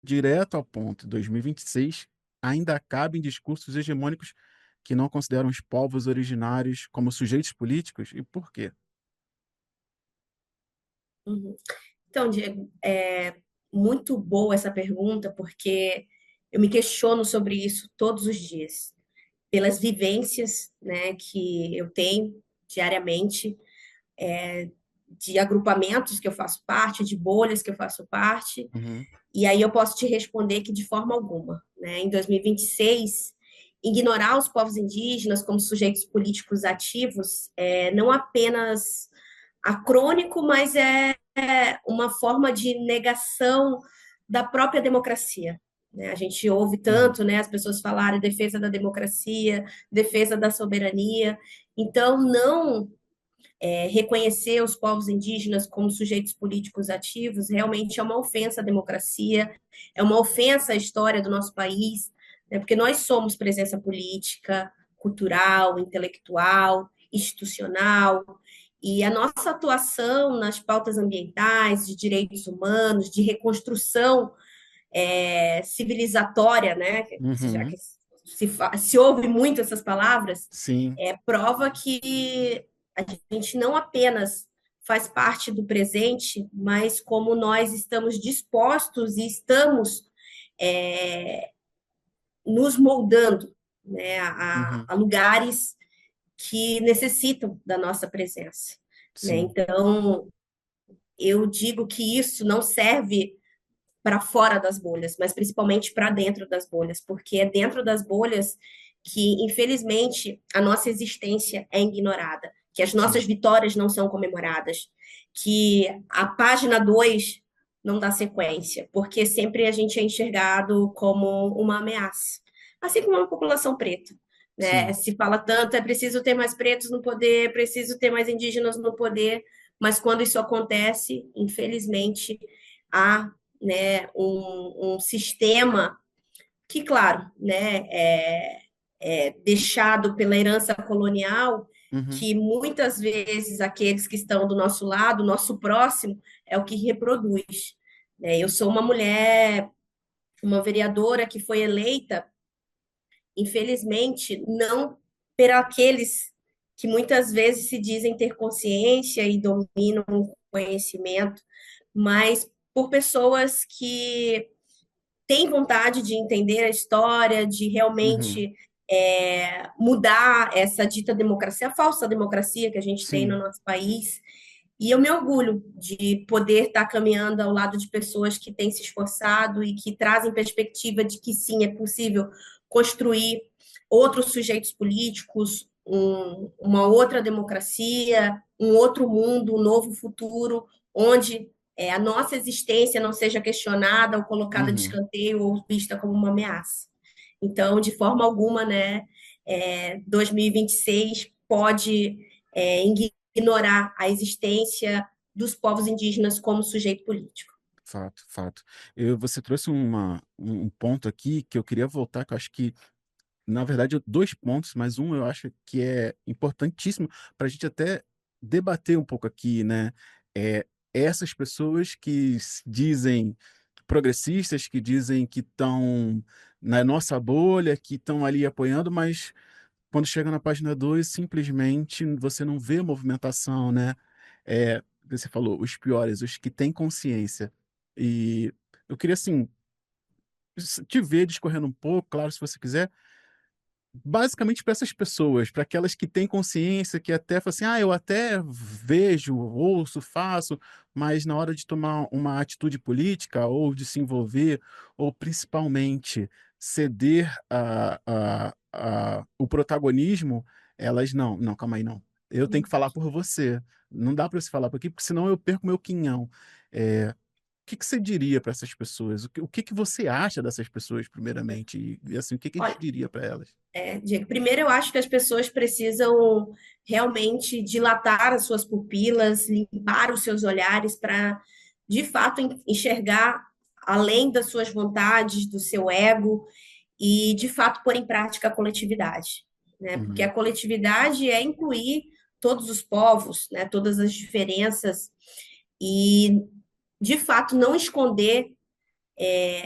direto ao ponto, 2026 ainda cabe em discursos hegemônicos que não consideram os povos originários como sujeitos políticos, e por quê? Uhum. Então, Diego, é muito boa essa pergunta, porque eu me questiono sobre isso todos os dias, pelas vivências, né, que eu tenho diariamente, de agrupamentos que eu faço parte, de bolhas que eu faço parte, Uhum, e aí eu posso te responder que de forma alguma, né, em 2026, ignorar os povos indígenas como sujeitos políticos ativos é não apenas acrônico, mas é uma forma de negação da própria democracia. Né? A gente ouve uhum, tanto, né, as pessoas falarem defesa da democracia, defesa da soberania. Então, não reconhecer os povos indígenas como sujeitos políticos ativos realmente é uma ofensa à democracia, é uma ofensa à história do nosso país, né, porque nós somos presença política, cultural, intelectual, institucional, e a nossa atuação nas pautas ambientais, de direitos humanos, de reconstrução civilizatória, né, já que uhum, se ouve muito essas palavras, sim, prova que a gente não apenas faz parte do presente, mas como nós estamos dispostos e estamos é, nos moldando, né, uhum, a lugares que necessitam da nossa presença. Né? sim, Então, eu digo que isso não serve para fora das bolhas, mas principalmente para dentro das bolhas, porque é dentro das bolhas que, infelizmente, a nossa existência é ignorada, que as nossas sim, vitórias não são comemoradas, que a página 2 não dá sequência, porque sempre a gente é enxergado como uma ameaça, assim como a população preta. Né? sim, Se fala tanto, é preciso ter mais pretos no poder, é preciso ter mais indígenas no poder, mas quando isso acontece, infelizmente, há, né, um sistema que, claro, né, é deixado pela herança colonial, uhum, que muitas vezes aqueles que estão do nosso lado, nosso próximo, é o que reproduz. Né? Eu sou uma mulher, uma vereadora que foi eleita, infelizmente, não por aqueles que muitas vezes se dizem ter consciência e dominam o conhecimento, mas por pessoas que tem vontade de entender a história, de uhum, realmente mudar essa dita democracia, a falsa democracia que a gente tem no sim, nosso país. E eu me orgulho de poder estar caminhando ao lado de pessoas que têm se esforçado e que trazem perspectiva de que sim, é possível construir outros sujeitos políticos, uma outra democracia, um outro mundo, um novo futuro, onde a nossa existência não seja questionada ou colocada de uhum, escanteio ou vista como uma ameaça. Então, de forma alguma, né, 2026 pode ignorar a existência dos povos indígenas como sujeito político. fato, fato. Você trouxe um ponto aqui que eu queria voltar, que eu acho que, na verdade, 2 pontos, mas um eu acho que é importantíssimo para a gente até debater um pouco aqui, né, essas pessoas que se dizem progressistas, que dizem que estão na nossa bolha, que estão ali apoiando, mas quando chega na página 2 simplesmente você não vê movimentação, né. Você falou, os piores, os que têm consciência. E eu queria, assim, te ver discorrendo um pouco, claro, se você quiser, basicamente para essas pessoas, para aquelas que têm consciência, que até falam assim: "Ah, eu até vejo, ouço, faço", mas na hora de tomar uma atitude política ou de se envolver, ou principalmente ceder o protagonismo, elas: "Não, não, calma aí, não. Eu tenho que falar por você. Não dá para você falar por aqui, porque senão eu perco meu quinhão". O que você diria para essas pessoas? O que você acha dessas pessoas primeiramente? E assim, o que a gente Olha, diria para elas? Diego, primeiro eu acho que as pessoas precisam realmente dilatar as suas pupilas, limpar os seus olhares para, de fato, enxergar além das suas vontades, do seu ego e, de fato, pôr em prática a coletividade. Né? Porque Uhum, a coletividade é incluir todos os povos, né? Todas as diferenças e, de fato, não esconder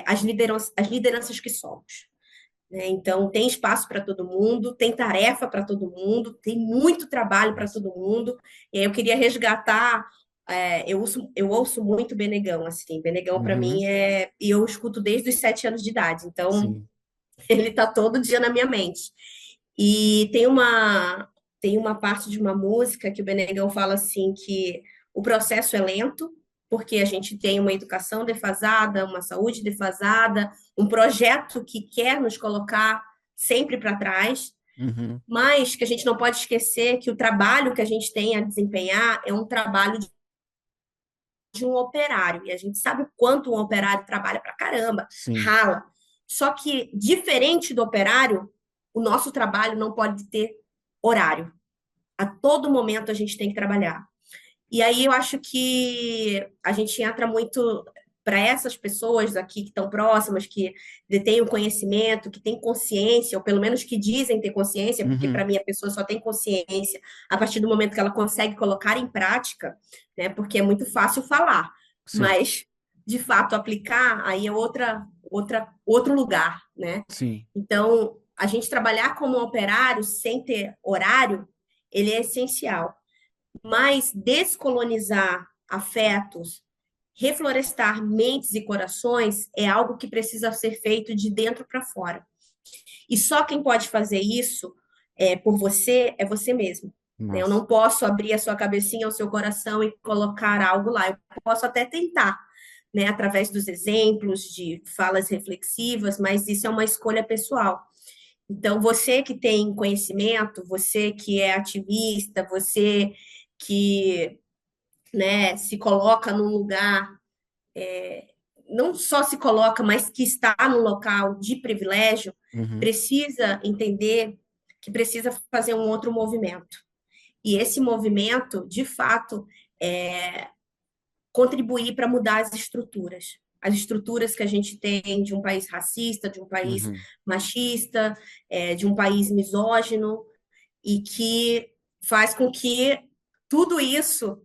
as lideranças que somos. Né? Então, tem espaço para todo mundo, tem tarefa para todo mundo, tem muito trabalho para Nossa. todo mundo. E aí eu queria resgatar. Eu ouço muito Benegão, assim. Benegão, para mim, Uhum. e eu escuto desde os 7 anos de idade. Então, Sim. ele está todo dia na minha mente. E tem uma parte de uma música que o Benegão fala assim que o processo é lento, porque a gente tem uma educação defasada, uma saúde defasada, um projeto que quer nos colocar sempre para trás, Uhum. mas que a gente não pode esquecer que o trabalho que a gente tem a desempenhar é um trabalho de um operário, e a gente sabe o quanto um operário trabalha para caramba, Sim. rala. Só que, diferente do operário, o nosso trabalho não pode ter horário. A todo momento a gente tem que trabalhar. E aí eu acho que a gente entra muito para essas pessoas aqui que estão próximas, que detêm o conhecimento, que têm consciência, ou pelo menos que dizem ter consciência, porque para Uhum. mim a pessoa só tem consciência a partir do momento que ela consegue colocar em prática, né? Porque é muito fácil falar, Sim. mas de fato aplicar aí é outro lugar, né? Sim. Então, a gente trabalhar como operário sem ter horário, ele é essencial. Mas descolonizar afetos, reflorestar mentes e corações é algo que precisa ser feito de dentro para fora. E só quem pode fazer isso por você é você mesmo. Né? Eu Massa. não posso abrir a sua cabecinha, o seu coração e colocar algo lá. Eu posso até tentar, né, através dos exemplos, de falas reflexivas, mas isso é uma escolha pessoal. Então, você que tem conhecimento, você que é ativista, você que, né, se coloca num lugar, não só se coloca, mas que está no local de privilégio, Uhum. precisa entender que precisa fazer um outro movimento. E esse movimento, de fato, é contribuir para mudar as estruturas que a gente tem de um país racista, de um país Uhum. machista, de um país misógino, e que faz com que tudo isso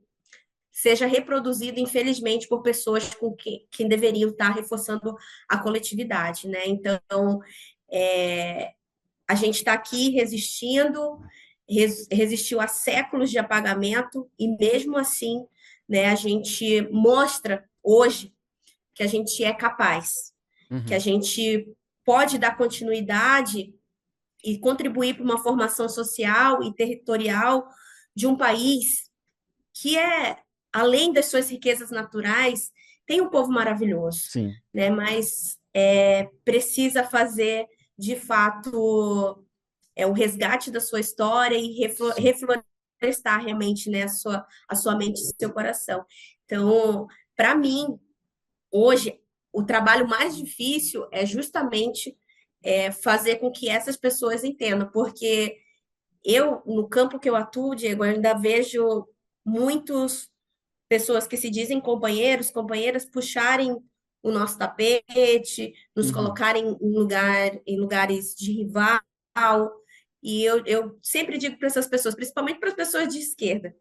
seja reproduzido, infelizmente, por pessoas com que deveriam estar reforçando a coletividade, né? Então, é, a gente está aqui resistindo, resistiu a séculos de apagamento, e mesmo assim, né, a gente mostra hoje que a gente é capaz, que a Uhum. gente pode dar continuidade e contribuir para uma formação social e territorial de um país que além das suas riquezas naturais, tem um povo maravilhoso, Sim. né? Mas precisa fazer, de fato, o resgate da sua história e Sim. reflorestar realmente, né, a sua mente e seu coração. Então, para mim, hoje, o trabalho mais difícil é justamente fazer com que essas pessoas entendam, porque eu, no campo que eu atuo, Diego, eu ainda vejo muitas pessoas que se dizem companheiros, companheiras, puxarem o nosso tapete, nos Uhum. colocarem em lugares de rival. E eu sempre digo para essas pessoas, principalmente para as pessoas de esquerda,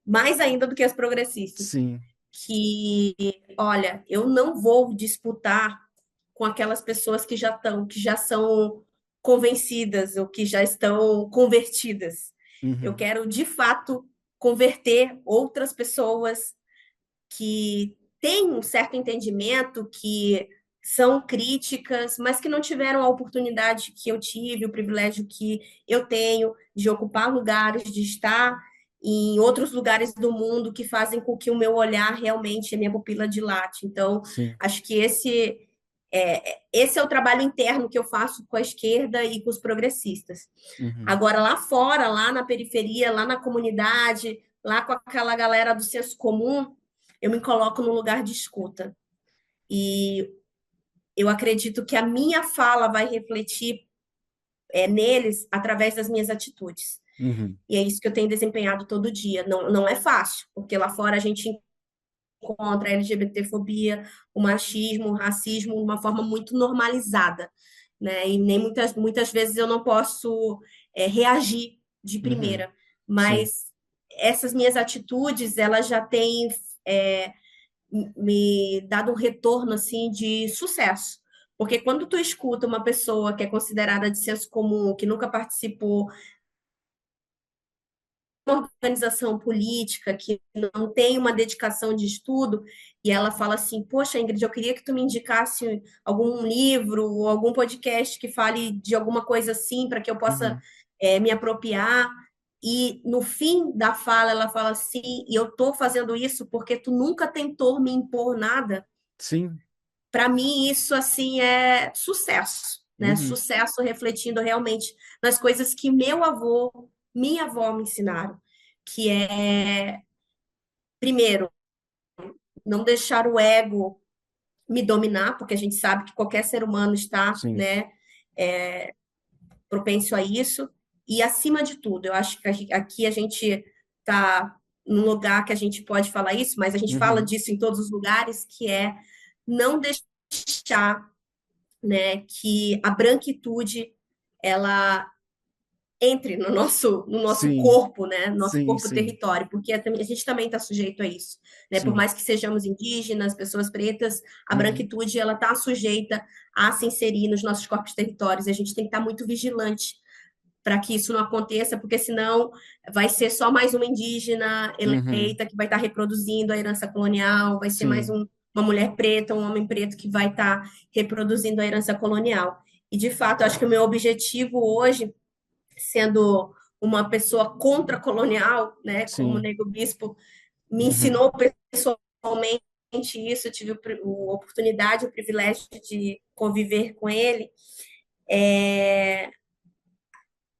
mais ainda do que as progressistas, Sim. que, olha, eu não vou disputar com aquelas pessoas que já são convencidas ou que já estão convertidas. Eu Uhum. quero, de fato, converter outras pessoas que têm um certo entendimento, que são críticas, mas que não tiveram a oportunidade que eu tive, o privilégio que eu tenho de ocupar lugares, de estar em outros lugares do mundo que fazem com que o meu olhar realmente, a minha pupila dilate. Então, Sim. acho que esse é o trabalho interno que eu faço com a esquerda e com os progressistas. Uhum. Agora, lá fora, lá na periferia, lá na comunidade, lá com aquela galera do senso comum, eu me coloco no lugar de escuta. E eu acredito que a minha fala vai refletir neles através das minhas atitudes. Uhum. E é isso que eu tenho desempenhado todo dia. Não, não é fácil, porque lá fora a gente encontra a LGBTfobia, o machismo, o racismo de uma forma muito normalizada, né? E nem muitas vezes eu não posso reagir de Uhum. primeira, Sim. mas essas minhas atitudes, elas já têm me dado um retorno assim de sucesso. Porque quando tu escuta uma pessoa que é considerada de senso comum, que nunca participou uma organização política, que não tem uma dedicação de estudo, e ela fala assim: Poxa, Ingrid, eu queria que tu me indicasse algum livro ou algum podcast que fale de alguma coisa assim, para que eu possa Uhum. me apropriar. E no fim da fala, ela fala assim: E eu estou fazendo isso porque tu nunca tentou me impor nada. Sim. Para mim, isso assim é sucesso, né? Uhum. Sucesso refletindo realmente nas coisas que meu avô, minha avó me ensinaram, que é, primeiro, não deixar o ego me dominar, porque a gente sabe que qualquer ser humano está, Sim. né, propenso a isso. E acima de tudo, eu acho que aqui a gente está num lugar que a gente pode falar isso, mas a gente fala Uhum. disso em todos os lugares, que é não deixar, né, que a branquitude ela entre no nosso Sim. corpo, né, no nosso Sim, corpo sim. território, porque a gente também está sujeito a isso, né, por Sim. mais que sejamos indígenas, pessoas pretas, a Uhum. branquitude ela está sujeita a se inserir nos nossos corpos territórios, e a gente tem que estar muito vigilante para que isso não aconteça, porque senão vai ser só mais uma indígena Uhum. eleita que vai estar reproduzindo a herança colonial, vai ser mais Sim. uma mulher preta, um homem preto que vai estar reproduzindo a herança colonial. E, de fato, eu acho que o meu objetivo hoje, sendo uma pessoa contra-colonial, né, como o Sim. Nego Bispo me Uhum. ensinou pessoalmente isso, eu tive a oportunidade, o privilégio de conviver com ele,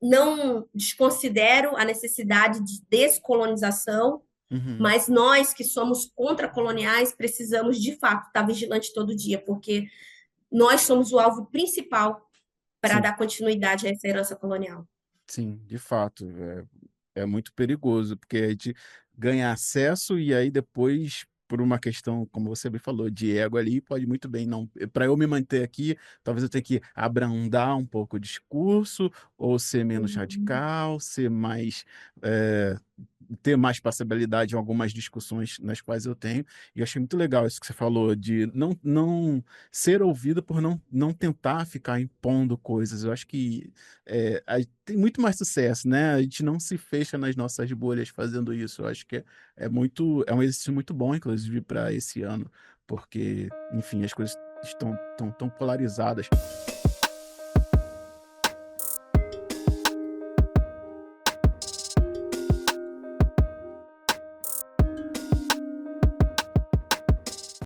não desconsidero a necessidade de descolonização, Uhum. mas nós que somos contra-coloniais precisamos, de fato, estar vigilante todo dia, porque nós somos o alvo principal para Sim. dar continuidade a essa herança colonial. Sim, de fato, é muito perigoso, porque a gente ganha acesso e aí depois, por uma questão, como você bem falou, de ego ali, pode muito bem não, para eu me manter aqui, talvez eu tenha que abrandar um pouco o discurso, ou ser menos Uhum. radical, ser mais, eh, ter mais passabilidade em algumas discussões nas quais eu tenho. E eu achei muito legal isso que você falou de não ser ouvido por não tentar ficar impondo coisas. Eu acho que tem muito mais sucesso, né, a gente não se fecha nas nossas bolhas fazendo isso, eu acho que é um exercício muito bom inclusive para esse ano, porque, enfim, as coisas estão tão polarizadas.